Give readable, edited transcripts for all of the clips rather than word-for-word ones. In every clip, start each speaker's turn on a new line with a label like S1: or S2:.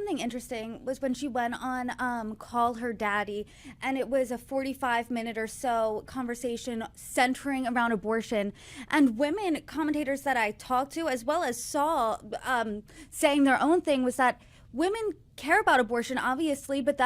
S1: something interesting was when she went on Call Her Daddy, and it was a 45-minute or so conversation centering around abortion. And women commentators that I talked to, as well as saw saying their own thing, was that women care about abortion, obviously, but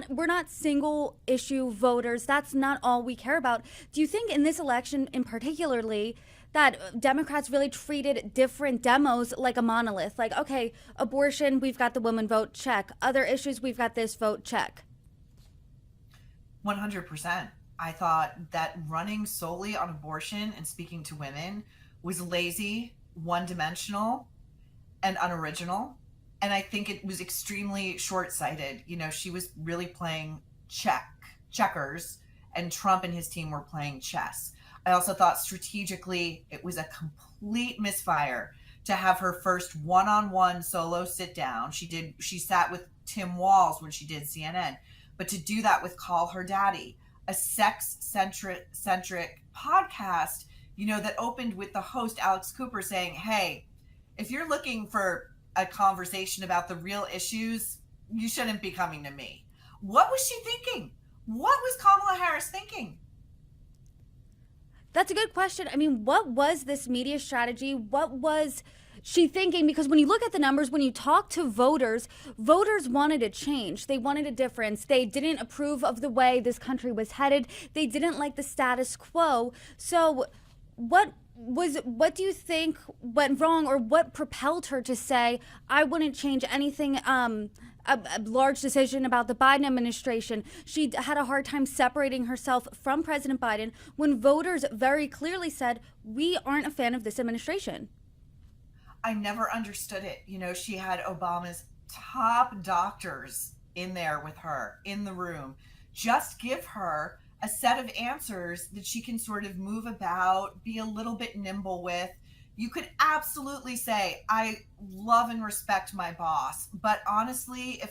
S1: we're not single issue voters. That's not all we care about. Do you think in this election in particularly that Democrats really treated different demos like a monolith? Like, okay, abortion, we've got the woman vote, check. Other issues, we've got this vote, check.
S2: 100%. I thought that running solely on abortion and speaking to women was lazy, one-dimensional, and unoriginal. And I think it was extremely short-sighted. You know, she was really playing checkers, and Trump and his team were playing chess. I also thought strategically it was a complete misfire to have her first one-on-one solo sit down. She sat with Tim Walz when she did CNN, but to do that with Call Her Daddy, a sex-centric podcast, you know, that opened with the host Alex Cooper saying, "Hey, if you're looking for a conversation about the real issues, you shouldn't be coming to me." What was she thinking? What was Kamala Harris thinking?
S1: That's a good question. I mean, what was this media strategy? What was she thinking? Because when you look at the numbers, when you talk to voters, voters wanted a change. They wanted a difference. They didn't approve of the way this country was headed. They didn't like the status quo. So what do you think went wrong, or what propelled her to say, I wouldn't change anything, a large decision about the Biden administration? She had a hard time separating herself from President Biden when voters very clearly said, we aren't a fan of this administration.
S2: I never understood it. You know, she had Obama's top doctors in there with her in the room. Just give her a set of answers that she can sort of move about, be a little bit nimble with. You could absolutely say, I love and respect my boss, but honestly, if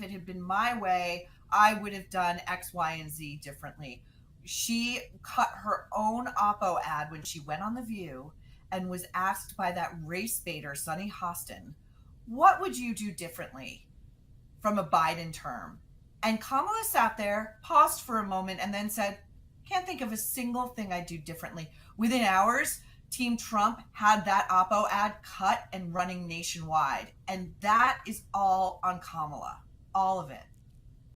S2: it had been my way, I would have done X, Y, and Z differently. She cut her own Oppo ad when she went on The View and was asked by that race baiter, Sonny Hostin, what would you do differently from a Biden term? And Kamala sat there, paused for a moment, and then said, can't think of a single thing I'd do differently. Within hours, Team Trump had that Oppo ad cut and running nationwide. And that is all on Kamala, all of it.